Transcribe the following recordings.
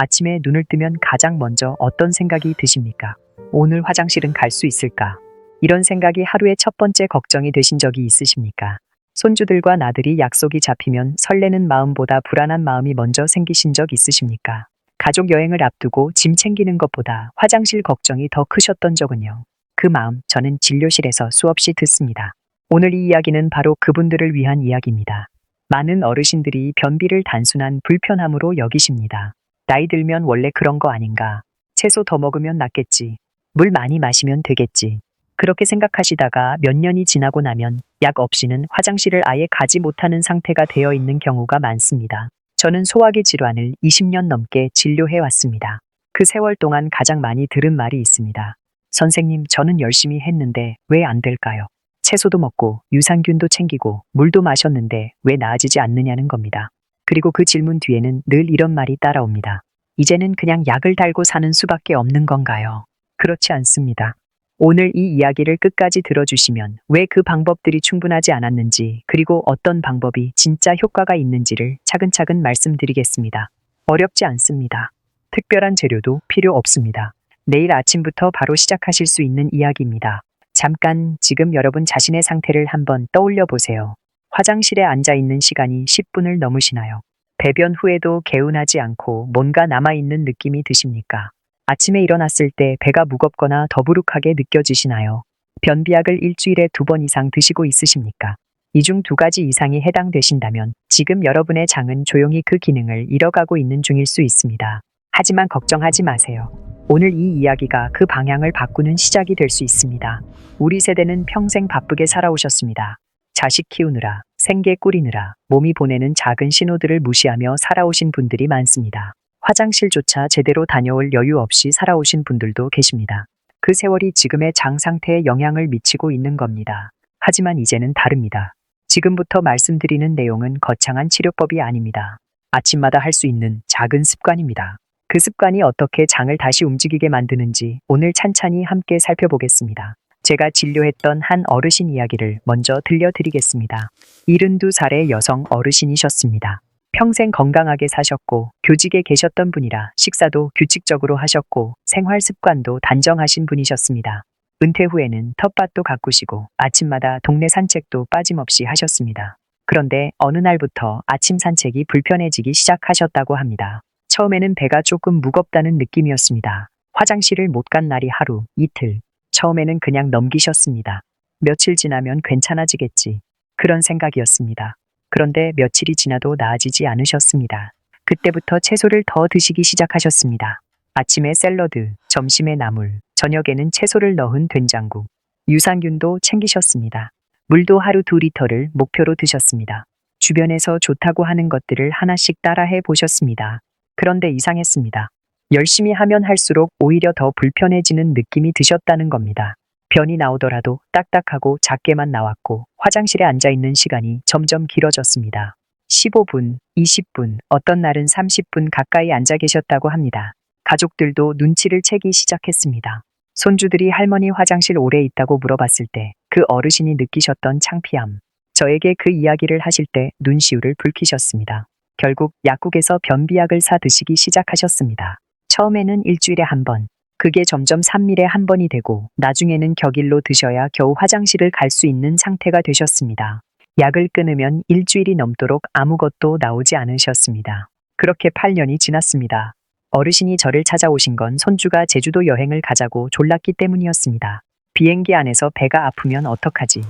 아침에 눈을 뜨면 가장 먼저 어떤 생각이 드십니까? 오늘 화장실은 갈 수 있을까? 이런 생각이 하루의 첫 번째 걱정이 되신 적이 있으십니까? 손주들과 나들이 약속이 잡히면 설레는 마음보다 불안한 마음이 먼저 생기신 적 있으십니까? 가족 여행을 앞두고 짐 챙기는 것보다 화장실 걱정이 더 크셨던 적은요? 그 마음 저는 진료실에서 수없이 듣습니다. 오늘 이 이야기는 바로 그분들을 위한 이야기입니다. 많은 어르신들이 변비를 단순한 불편함으로 여기십니다. 나이 들면 원래 그런 거 아닌가? 채소 더 먹으면 낫겠지. 물 많이 마시면 되겠지. 그렇게 생각하시다가 몇 년이 지나고 나면 약 없이는 화장실을 아예 가지 못하는 상태가 되어 있는 경우가 많습니다. 저는 소화기 질환을 20년 넘게 진료해 왔습니다. 그 세월 동안 가장 많이 들은 말이 있습니다. 선생님, 저는 열심히 했는데 왜 안 될까요? 채소도 먹고 유산균도 챙기고 물도 마셨는데 왜 나아지지 않느냐는 겁니다. 그리고 그 질문 뒤에는 늘 이런 말이 따라옵니다. 이제는 그냥 약을 달고 사는 수밖에 없는 건가요? 그렇지 않습니다. 오늘 이 이야기를 끝까지 들어주시면 왜 그 방법들이 충분하지 않았는지, 그리고 어떤 방법이 진짜 효과가 있는지를 차근차근 말씀드리겠습니다. 어렵지 않습니다. 특별한 재료도 필요 없습니다. 내일 아침부터 바로 시작하실 수 있는 이야기입니다. 잠깐 지금 여러분 자신의 상태를 한번 떠올려 보세요. 화장실에 앉아 있는 시간이 10분을 넘으시나요? 배변 후에도 개운하지 않고 뭔가 남아있는 느낌이 드십니까? 아침에 일어났을 때 배가 무겁거나 더부룩하게 느껴지시나요? 변비약을 일주일에 2번 이상 드시고 있으십니까? 이 중 2가지 이상이 해당되신다면 지금 여러분의 장은 조용히 그 기능을 잃어가고 있는 중일 수 있습니다. 하지만 걱정하지 마세요. 오늘 이 이야기가 그 방향을 바꾸는 시작이 될 수 있습니다. 우리 세대는 평생 바쁘게 살아오셨습니다. 자식 키우느라, 생계 꾸리느라, 몸이 보내는 작은 신호들을 무시하며 살아오신 분들이 많습니다. 화장실조차 제대로 다녀올 여유 없이 살아오신 분들도 계십니다. 그 세월이 지금의 장 상태에 영향을 미치고 있는 겁니다. 하지만 이제는 다릅니다. 지금부터 말씀드리는 내용은 거창한 치료법이 아닙니다. 아침마다 할 수 있는 작은 습관입니다. 그 습관이 어떻게 장을 다시 움직이게 만드는지 오늘 찬찬히 함께 살펴보겠습니다. 제가 진료했던 한 어르신 이야기를 먼저 들려드리겠습니다. 72살의 여성 어르신이셨습니다. 평생 건강하게 사셨고 교직에 계셨던 분이라 식사도 규칙적으로 하셨고 생활 습관도 단정하신 분이셨습니다. 은퇴 후에는 텃밭도 가꾸시고 아침마다 동네 산책도 빠짐없이 하셨습니다. 그런데 어느 날부터 아침 산책이 불편해지기 시작하셨다고 합니다. 처음에는 배가 조금 무겁다는 느낌이었습니다. 화장실을 못 간 날이 하루, 이틀. 처음에는 그냥 넘기셨습니다. 며칠 지나면 괜찮아지겠지. 그런 생각이었습니다. 그런데 며칠이 지나도 나아지지 않으셨습니다. 그때부터 채소를 더 드시기 시작하셨습니다. 아침에 샐러드, 점심에 나물, 저녁에는 채소를 넣은 된장국. 유산균도 챙기셨습니다. 물도 하루 2리터를 목표로 드셨습니다. 주변에서 좋다고 하는 것들을 하나씩 따라해 보셨습니다. 그런데 이상했습니다. 열심히 하면 할수록 오히려 더 불편해지는 느낌이 드셨다는 겁니다. 변이 나오더라도 딱딱하고 작게만 나왔고 화장실에 앉아 있는 시간이 점점 길어졌습니다. 15분, 20분, 어떤 날은 30분 가까이 앉아 계셨다고 합니다. 가족들도 눈치를 채기 시작했습니다. 손주들이 할머니 화장실 오래 있다고 물어봤을 때 그 어르신이 느끼셨던 창피함. 저에게 그 이야기를 하실 때 눈시울을 붉히셨습니다. 결국 약국에서 변비약을 사 드시기 시작하셨습니다. 처음에는 일주일에 1번. 그게 점점 3일에 1번이 되고 나중에는 격일로 드셔야 겨우 화장실을 갈 수 있는 상태가 되셨습니다. 약을 끊으면 일주일이 넘도록 아무것도 나오지 않으셨습니다. 그렇게 8년이 지났습니다. 어르신이 저를 찾아오신 건 손주가 제주도 여행을 가자고 졸랐기 때문이었습니다. 비행기 안에서 배가 아프면 어떡하지?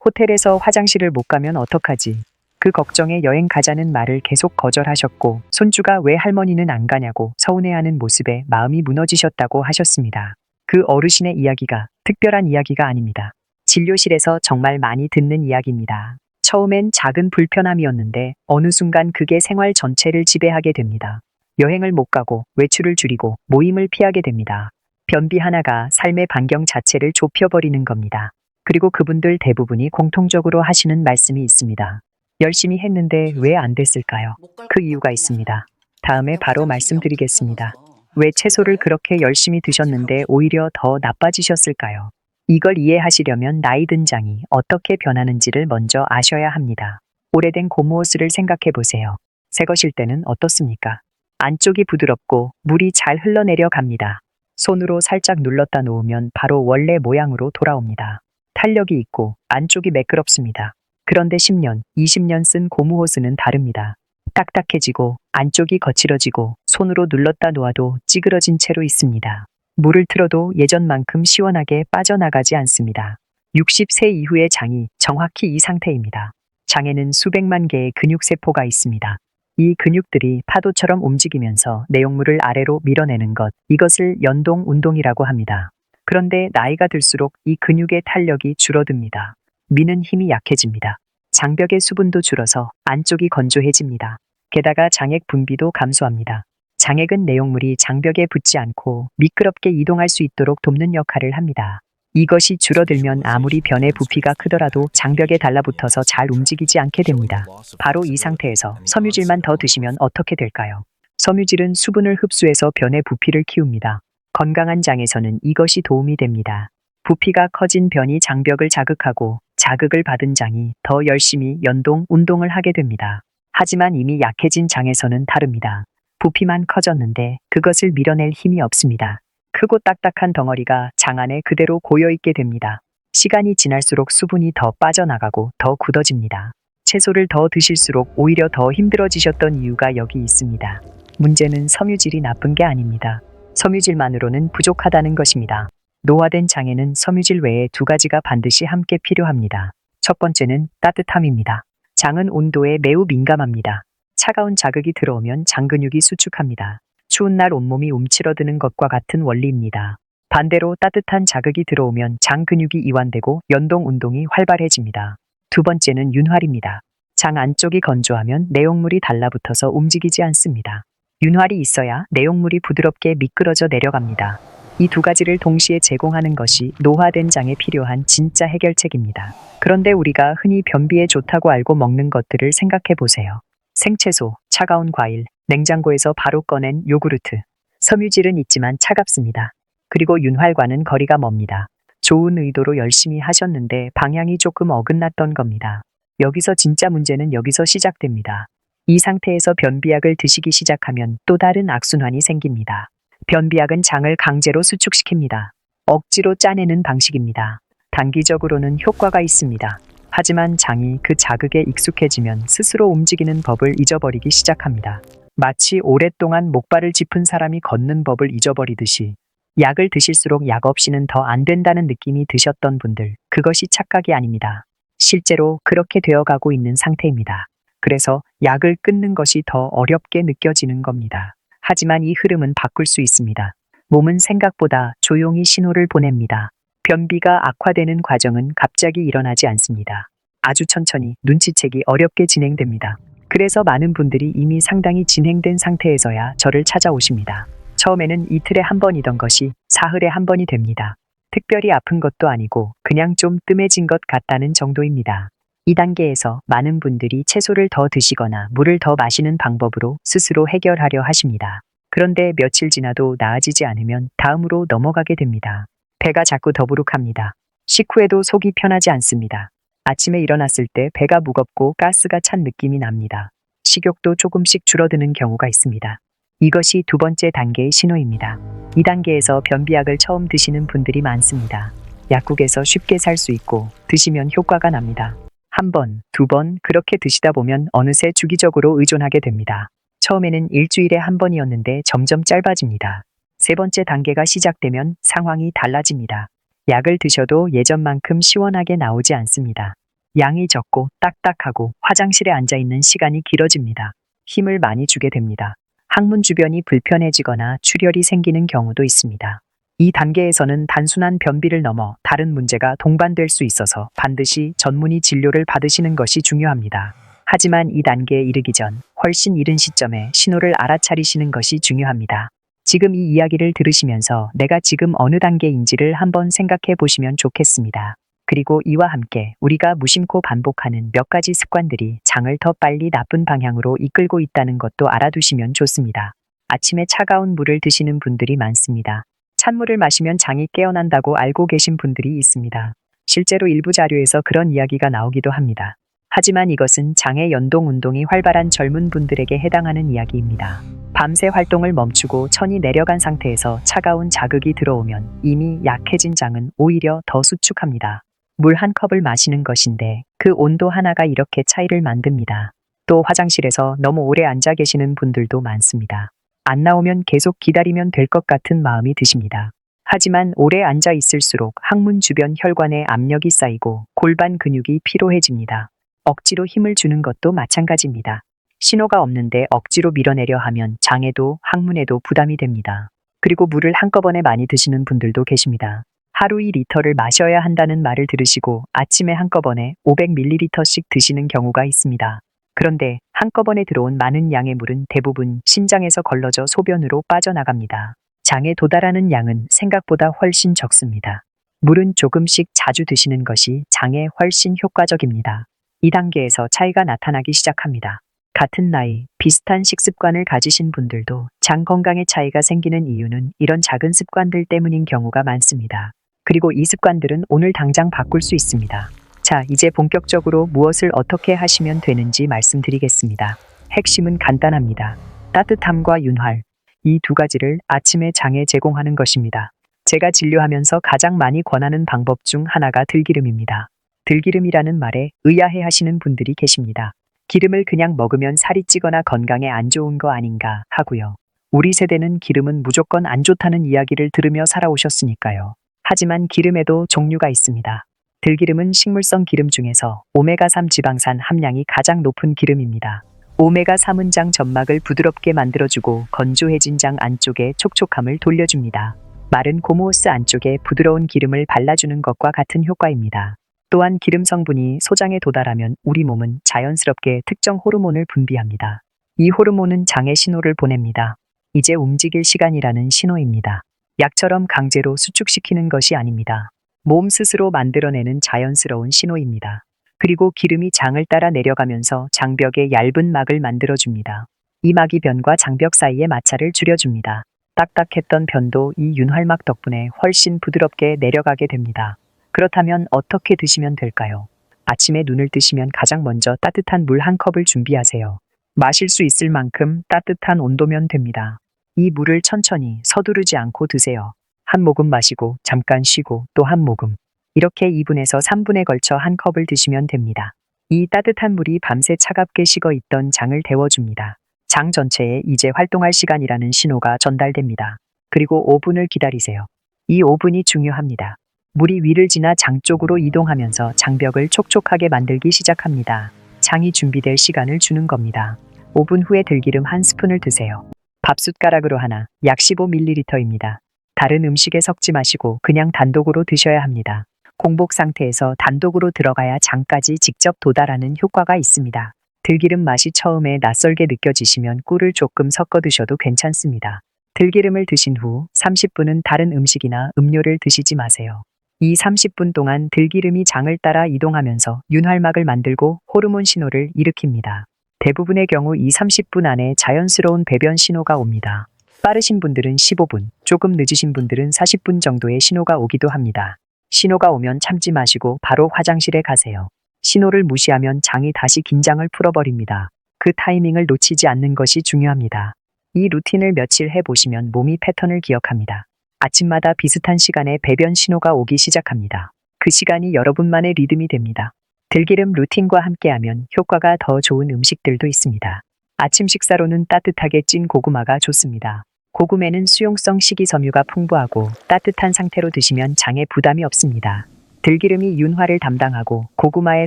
호텔에서 화장실을 못 가면 어떡하지? 그 걱정에 여행 가자는 말을 계속 거절하셨고 손주가 왜 할머니는 안 가냐고 서운해하는 모습에 마음이 무너지셨다고 하셨습니다. 그 어르신의 이야기가 특별한 이야기가 아닙니다. 진료실에서 정말 많이 듣는 이야기입니다. 처음엔 작은 불편함이었는데 어느 순간 그게 생활 전체를 지배하게 됩니다. 여행을 못 가고 외출을 줄이고 모임을 피하게 됩니다. 변비 하나가 삶의 반경 자체를 좁혀버리는 겁니다. 그리고 그분들 대부분이 공통적으로 하시는 말씀이 있습니다. 열심히 했는데 왜 안 됐을까요? 그 이유가 있습니다. 다음에 바로 말씀드리겠습니다. 왜 채소를 그렇게 열심히 드셨는데 오히려 더 나빠지셨을까요? 이걸 이해하시려면 나이 든 장이 어떻게 변하는지를 먼저 아셔야 합니다. 오래된 고무 옷을 생각해 보세요. 새 것일 때는 어떻습니까? 안쪽이 부드럽고 물이 잘 흘러내려 갑니다. 손으로 살짝 눌렀다 놓으면 바로 원래 모양으로 돌아옵니다. 탄력이 있고 안쪽이 매끄럽습니다. 그런데 10년, 20년 쓴 고무호스는 다릅니다. 딱딱해지고 안쪽이 거칠어지고 손으로 눌렀다 놓아도 찌그러진 채로 있습니다. 물을 틀어도 예전만큼 시원하게 빠져나가지 않습니다. 60세 이후의 장이 정확히 이 상태입니다. 장에는 수백만 개의 근육세포가 있습니다. 이 근육들이 파도처럼 움직이면서 내용물을 아래로 밀어내는 것, 이것을 연동 운동이라고 합니다. 그런데 나이가 들수록 이 근육의 탄력이 줄어듭니다. 미는 힘이 약해집니다. 장벽의 수분도 줄어서 안쪽이 건조해집니다. 게다가 장액 분비도 감소합니다. 장액은 내용물이 장벽에 붙지 않고 미끄럽게 이동할 수 있도록 돕는 역할을 합니다. 이것이 줄어들면 아무리 변의 부피가 크더라도 장벽에 달라붙어서 잘 움직이지 않게 됩니다. 바로 이 상태에서 섬유질만 더 드시면 어떻게 될까요? 섬유질은 수분을 흡수해서 변의 부피를 키웁니다. 건강한 장에서는 이것이 도움이 됩니다. 부피가 커진 변이 장벽을 자극하고 자극을 받은 장이 더 열심히 연동, 운동을 하게 됩니다. 하지만 이미 약해진 장에서는 다릅니다. 부피만 커졌는데 그것을 밀어낼 힘이 없습니다. 크고 딱딱한 덩어리가 장 안에 그대로 고여있게 됩니다. 시간이 지날수록 수분이 더 빠져나가고 더 굳어집니다. 채소를 더 드실수록 오히려 더 힘들어지셨던 이유가 여기 있습니다. 문제는 섬유질이 나쁜 게 아닙니다. 섬유질만으로는 부족하다는 것입니다. 노화된 장에는 섬유질 외에 두 가지가 반드시 함께 필요합니다. 첫 번째는 따뜻함입니다. 장은 온도에 매우 민감합니다. 차가운 자극이 들어오면 장 근육이 수축합니다. 추운 날 온몸이 움츠러드는 것과 같은 원리입니다. 반대로 따뜻한 자극이 들어오면 장 근육이 이완되고 연동 운동이 활발해집니다. 두 번째는 윤활입니다. 장 안쪽이 건조하면 내용물이 달라붙어서 움직이지 않습니다. 윤활이 있어야 내용물이 부드럽게 미끄러져 내려갑니다. 이 두 가지를 동시에 제공하는 것이 노화된 장에 필요한 진짜 해결책입니다. 그런데 우리가 흔히 변비에 좋다고 알고 먹는 것들을 생각해 보세요. 생채소, 차가운 과일, 냉장고에서 바로 꺼낸 요구르트. 섬유질은 있지만 차갑습니다. 그리고 윤활과는 거리가 멉니다. 좋은 의도로 열심히 하셨는데 방향이 조금 어긋났던 겁니다. 여기서 진짜 문제는 여기서 시작됩니다. 이 상태에서 변비약을 드시기 시작하면 또 다른 악순환이 생깁니다. 변비약은 장을 강제로 수축시킵니다. 억지로 짜내는 방식입니다. 단기적으로는 효과가 있습니다. 하지만 장이 그 자극에 익숙해지면 스스로 움직이는 법을 잊어버리기 시작합니다. 마치 오랫동안 목발을 짚은 사람이 걷는 법을 잊어버리듯이 약을 드실수록 약 없이는 더 안 된다는 느낌이 드셨던 분들, 그것이 착각이 아닙니다. 실제로 그렇게 되어가고 있는 상태입니다. 그래서 약을 끊는 것이 더 어렵게 느껴지는 겁니다. 하지만 이 흐름은 바꿀 수 있습니다. 몸은 생각보다 조용히 신호를 보냅니다. 변비가 악화되는 과정은 갑자기 일어나지 않습니다. 아주 천천히 눈치채기 어렵게 진행됩니다. 그래서 많은 분들이 이미 상당히 진행된 상태에서야 저를 찾아오십니다. 처음에는 이틀에 한 번이던 것이 사흘에 한 번이 됩니다. 특별히 아픈 것도 아니고 그냥 좀 뜸해진 것 같다는 정도입니다. 이 단계에서 많은 분들이 채소를 더 드시거나 물을 더 마시는 방법으로 스스로 해결하려 하십니다. 그런데 며칠 지나도 나아지지 않으면 다음으로 넘어가게 됩니다. 배가 자꾸 더부룩합니다. 식후에도 속이 편하지 않습니다. 아침에 일어났을 때 배가 무겁고 가스가 찬 느낌이 납니다. 식욕도 조금씩 줄어드는 경우가 있습니다. 이것이 두 번째 단계의 신호입니다. 이 단계에서 변비약을 처음 드시는 분들이 많습니다. 약국에서 쉽게 살 수 있고 드시면 효과가 납니다. 한 번, 두 번 그렇게 드시다 보면 어느새 주기적으로 의존하게 됩니다. 처음에는 일주일에 한 번이었는데 점점 짧아집니다. 세 번째 단계가 시작되면 상황이 달라집니다. 약을 드셔도 예전만큼 시원하게 나오지 않습니다. 양이 적고 딱딱하고 화장실에 앉아 있는 시간이 길어집니다. 힘을 많이 주게 됩니다. 항문 주변이 불편해지거나 출혈이 생기는 경우도 있습니다. 이 단계에서는 단순한 변비를 넘어 다른 문제가 동반될 수 있어서 반드시 전문의 진료를 받으시는 것이 중요합니다. 하지만 이 단계에 이르기 전 훨씬 이른 시점에 신호를 알아차리시는 것이 중요합니다. 지금 이 이야기를 들으시면서 내가 지금 어느 단계인지를 한번 생각해 보시면 좋겠습니다. 그리고 이와 함께 우리가 무심코 반복하는 몇 가지 습관들이 장을 더 빨리 나쁜 방향으로 이끌고 있다는 것도 알아두시면 좋습니다. 아침에 차가운 물을 드시는 분들이 많습니다. 찬물을 마시면 장이 깨어난다고 알고 계신 분들이 있습니다. 실제로 일부 자료에서 그런 이야기가 나오기도 합니다. 하지만 이것은 장의 연동 운동이 활발한 젊은 분들에게 해당하는 이야기입니다. 밤새 활동을 멈추고 천이 내려간 상태에서 차가운 자극이 들어오면 이미 약해진 장은 오히려 더 수축합니다. 물 한 컵을 마시는 것인데 그 온도 하나가 이렇게 차이를 만듭니다. 또 화장실에서 너무 오래 앉아 계시는 분들도 많습니다. 안 나오면 계속 기다리면 될 것 같은 마음이 드십니다. 하지만 오래 앉아 있을수록 항문 주변 혈관에 압력이 쌓이고 골반 근육이 피로해집니다. 억지로 힘을 주는 것도 마찬가지입니다. 신호가 없는데 억지로 밀어내려 하면 장에도 항문에도 부담이 됩니다. 그리고 물을 한꺼번에 많이 드시는 분들도 계십니다. 하루 2리터를 마셔야 한다는 말을 들으시고 아침에 한꺼번에 500ml씩 드시는 경우가 있습니다. 그런데 한꺼번에 들어온 많은 양의 물은 대부분 신장에서 걸러져 소변으로 빠져나갑니다. 장에 도달하는 양은 생각보다 훨씬 적습니다. 물은 조금씩 자주 드시는 것이 장에 훨씬 효과적입니다. 이 단계에서 차이가 나타나기 시작합니다. 같은 나이, 비슷한 식습관을 가지신 분들도 장 건강에 차이가 생기는 이유는 이런 작은 습관들 때문인 경우가 많습니다. 그리고 이 습관들은 오늘 당장 바꿀 수 있습니다. 자, 이제 본격적으로 무엇을 어떻게 하시면 되는지 말씀드리겠습니다. 핵심은 간단합니다. 따뜻함과 윤활, 이 두 가지를 아침에 장에 제공하는 것입니다. 제가 진료하면서 가장 많이 권하는 방법 중 하나가 들기름입니다. 들기름이라는 말에 의아해 하시는 분들이 계십니다. 기름을 그냥 먹으면 살이 찌거나 건강에 안 좋은 거 아닌가 하고요. 우리 세대는 기름은 무조건 안 좋다는 이야기를 들으며 살아오셨으니까요. 하지만 기름에도 종류가 있습니다. 들기름은 식물성 기름 중에서 오메가3 지방산 함량이 가장 높은 기름입니다. 오메가3은 장 점막을 부드럽게 만들어주고 건조해진 장 안쪽에 촉촉함을 돌려줍니다. 마른 고무호스 안쪽에 부드러운 기름을 발라주는 것과 같은 효과입니다. 또한 기름 성분이 소장에 도달하면 우리 몸은 자연스럽게 특정 호르몬을 분비합니다. 이 호르몬은 장에 신호를 보냅니다. 이제 움직일 시간이라는 신호입니다. 약처럼 강제로 수축시키는 것이 아닙니다. 몸 스스로 만들어내는 자연스러운 신호입니다. 그리고 기름이 장을 따라 내려가면서 장벽에 얇은 막을 만들어줍니다. 이 막이 변과 장벽 사이의 마찰을 줄여줍니다. 딱딱했던 변도 이 윤활막 덕분에 훨씬 부드럽게 내려가게 됩니다. 그렇다면 어떻게 드시면 될까요? 아침에 눈을 뜨시면 가장 먼저 따뜻한 물 한 컵을 준비하세요. 마실 수 있을 만큼 따뜻한 온도면 됩니다. 이 물을 천천히 서두르지 않고 드세요. 한 모금 마시고 잠깐 쉬고 또 한 모금. 이렇게 2분에서 3분에 걸쳐 한 컵을 드시면 됩니다. 이 따뜻한 물이 밤새 차갑게 식어 있던 장을 데워줍니다. 장 전체에 이제 활동할 시간이라는 신호가 전달됩니다. 그리고 5분을 기다리세요. 이 5분이 중요합니다. 물이 위를 지나 장 쪽으로 이동하면서 장벽을 촉촉하게 만들기 시작합니다. 장이 준비될 시간을 주는 겁니다. 5분 후에 들기름 한 스푼을 드세요. 밥숟가락으로 하나, 약 15ml입니다. 다른 음식에 섞지 마시고 그냥 단독으로 드셔야 합니다. 공복 상태에서 단독으로 들어가야 장까지 직접 도달하는 효과가 있습니다. 들기름 맛이 처음에 낯설게 느껴지시면 꿀을 조금 섞어 드셔도 괜찮습니다. 들기름을 드신 후 30분은 다른 음식이나 음료를 드시지 마세요. 이 30분 동안 들기름이 장을 따라 이동하면서 윤활막을 만들고 호르몬 신호를 일으킵니다. 대부분의 경우 이 30분 안에 자연스러운 배변 신호가 옵니다. 빠르신 분들은 15분, 조금 늦으신 분들은 40분 정도의 신호가 오기도 합니다. 신호가 오면 참지 마시고 바로 화장실에 가세요. 신호를 무시하면 장이 다시 긴장을 풀어버립니다. 그 타이밍을 놓치지 않는 것이 중요합니다. 이 루틴을 며칠 해보시면 몸이 패턴을 기억합니다. 아침마다 비슷한 시간에 배변 신호가 오기 시작합니다. 그 시간이 여러분만의 리듬이 됩니다. 들기름 루틴과 함께하면 효과가 더 좋은 음식들도 있습니다. 아침 식사로는 따뜻하게 찐 고구마가 좋습니다. 고구마는 수용성 식이섬유가 풍부하고 따뜻한 상태로 드시면 장에 부담이 없습니다. 들기름이 윤활을 담당하고 고구마의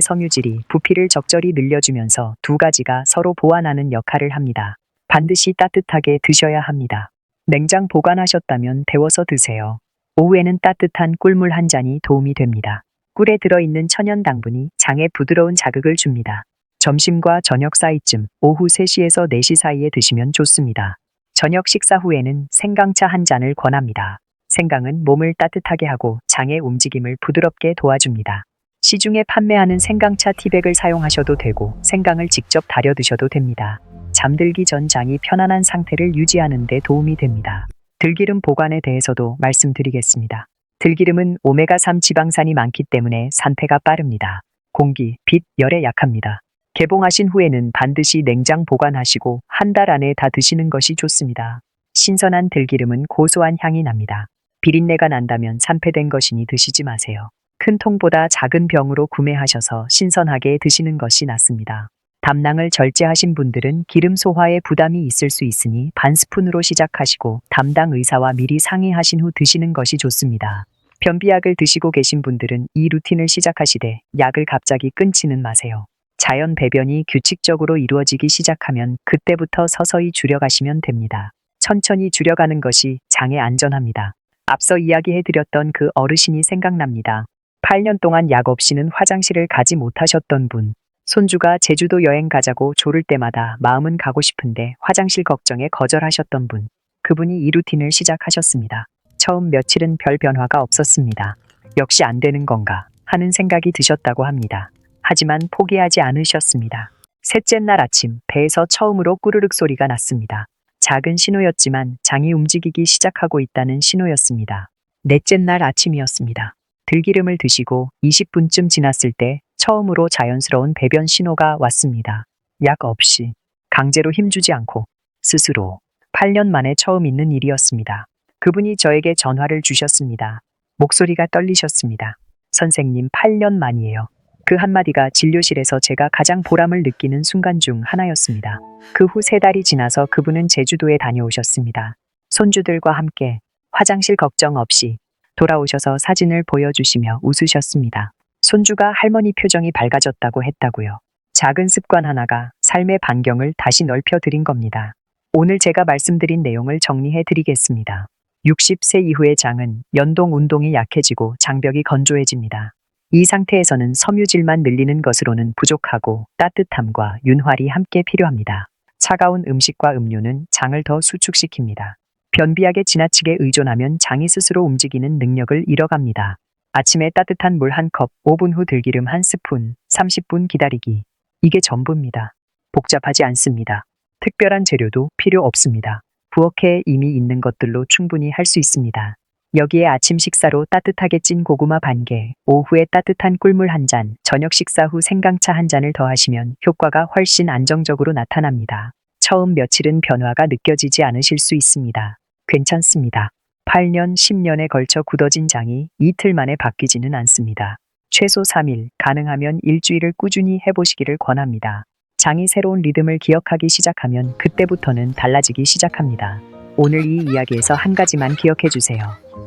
섬유질이 부피를 적절히 늘려주면서 두 가지가 서로 보완하는 역할을 합니다. 반드시 따뜻하게 드셔야 합니다. 냉장 보관하셨다면 데워서 드세요. 오후에는 따뜻한 꿀물 한 잔이 도움이 됩니다. 꿀에 들어있는 천연 당분이 장에 부드러운 자극을 줍니다. 점심과 저녁 사이쯤 오후 3시에서 4시 사이에 드시면 좋습니다. 저녁 식사 후에는 생강차 한 잔을 권합니다. 생강은 몸을 따뜻하게 하고 장의 움직임을 부드럽게 도와줍니다. 시중에 판매하는 생강차 티백을 사용하셔도 되고 생강을 직접 달여 드셔도 됩니다. 잠들기 전 장이 편안한 상태를 유지하는 데 도움이 됩니다. 들기름 보관에 대해서도 말씀드리겠습니다. 들기름은 오메가3 지방산이 많기 때문에 산패가 빠릅니다. 공기, 빛, 열에 약합니다. 개봉하신 후에는 반드시 냉장 보관하시고 한 달 안에 다 드시는 것이 좋습니다. 신선한 들기름은 고소한 향이 납니다. 비린내가 난다면 산패된 것이니 드시지 마세요. 큰 통보다 작은 병으로 구매하셔서 신선하게 드시는 것이 낫습니다. 담낭을 절제하신 분들은 기름 소화에 부담이 있을 수 있으니 반 스푼으로 시작하시고 담당 의사와 미리 상의하신 후 드시는 것이 좋습니다. 변비약을 드시고 계신 분들은 이 루틴을 시작하시되 약을 갑자기 끊지는 마세요. 자연 배변이 규칙적으로 이루어지기 시작하면 그때부터 서서히 줄여가시면 됩니다. 천천히 줄여가는 것이 장에 안전합니다. 앞서 이야기해드렸던 그 어르신이 생각납니다. 8년 동안 약 없이는 화장실을 가지 못하셨던 분. 손주가 제주도 여행 가자고 조를 때마다 마음은 가고 싶은데 화장실 걱정에 거절하셨던 분. 그분이 이 루틴을 시작하셨습니다. 처음 며칠은 별 변화가 없었습니다. 역시 안 되는 건가 하는 생각이 드셨다고 합니다. 하지만 포기하지 않으셨습니다. 셋째 날 아침 배에서 처음으로 꾸르륵 소리가 났습니다. 작은 신호였지만 장이 움직이기 시작하고 있다는 신호였습니다. 넷째 날 아침이었습니다. 들기름을 드시고 20분쯤 지났을 때 처음으로 자연스러운 배변 신호가 왔습니다. 약 없이, 강제로 힘주지 않고, 스스로. 8년 만에 처음 있는 일이었습니다. 그분이 저에게 전화를 주셨습니다. 목소리가 떨리셨습니다. 선생님, 8년 만이에요. 그 한마디가 진료실에서 제가 가장 보람을 느끼는 순간 중 하나였습니다. 그 후 3달이 지나서 그분은 제주도에 다녀오셨습니다. 손주들과 함께 화장실 걱정 없이 돌아오셔서 사진을 보여주시며 웃으셨습니다. 손주가 할머니 표정이 밝아졌다고 했다고요. 작은 습관 하나가 삶의 반경을 다시 넓혀드린 겁니다. 오늘 제가 말씀드린 내용을 정리해 드리겠습니다. 60세 이후의 장은 연동 운동이 약해지고 장벽이 건조해집니다. 이 상태에서는 섬유질만 늘리는 것으로는 부족하고 따뜻함과 윤활이 함께 필요합니다. 차가운 음식과 음료는 장을 더 수축시킵니다. 변비약에 지나치게 의존하면 장이 스스로 움직이는 능력을 잃어갑니다. 아침에 따뜻한 물 1컵, 5분 후 들기름 1스푼, 30분 기다리기. 이게 전부입니다. 복잡하지 않습니다. 특별한 재료도 필요 없습니다. 부엌에 이미 있는 것들로 충분히 할 수 있습니다. 여기에 아침 식사로 따뜻하게 찐 고구마 반개, 오후에 따뜻한 꿀물 1잔, 저녁 식사 후 생강차 1잔을 더하시면 효과가 훨씬 안정적으로 나타납니다. 처음 며칠은 변화가 느껴지지 않으실 수 있습니다. 괜찮습니다. 8년, 10년에 걸쳐 굳어진 장이 이틀 만에 바뀌지는 않습니다. 최소 3일, 가능하면 일주일을 꾸준히 해보시기를 권합니다. 장이 새로운 리듬을 기억하기 시작하면 그때부터는 달라지기 시작합니다. 오늘 이 이야기에서 한 가지만 기억해 주세요.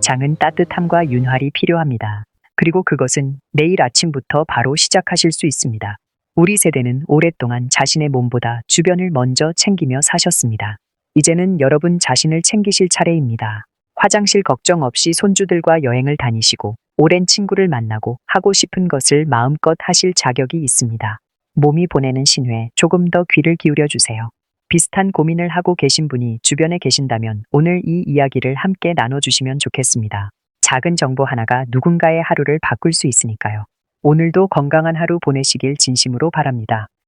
장은 따뜻함과 윤활이 필요합니다. 그리고 그것은 내일 아침부터 바로 시작하실 수 있습니다. 우리 세대는 오랫동안 자신의 몸보다 주변을 먼저 챙기며 사셨습니다. 이제는 여러분 자신을 챙기실 차례입니다. 화장실 걱정 없이 손주들과 여행을 다니시고 오랜 친구를 만나고 하고 싶은 것을 마음껏 하실 자격이 있습니다. 몸이 보내는 신호에 조금 더 귀를 기울여 주세요. 비슷한 고민을 하고 계신 분이 주변에 계신다면 오늘 이 이야기를 함께 나눠주시면 좋겠습니다. 작은 정보 하나가 누군가의 하루를 바꿀 수 있으니까요. 오늘도 건강한 하루 보내시길 진심으로 바랍니다.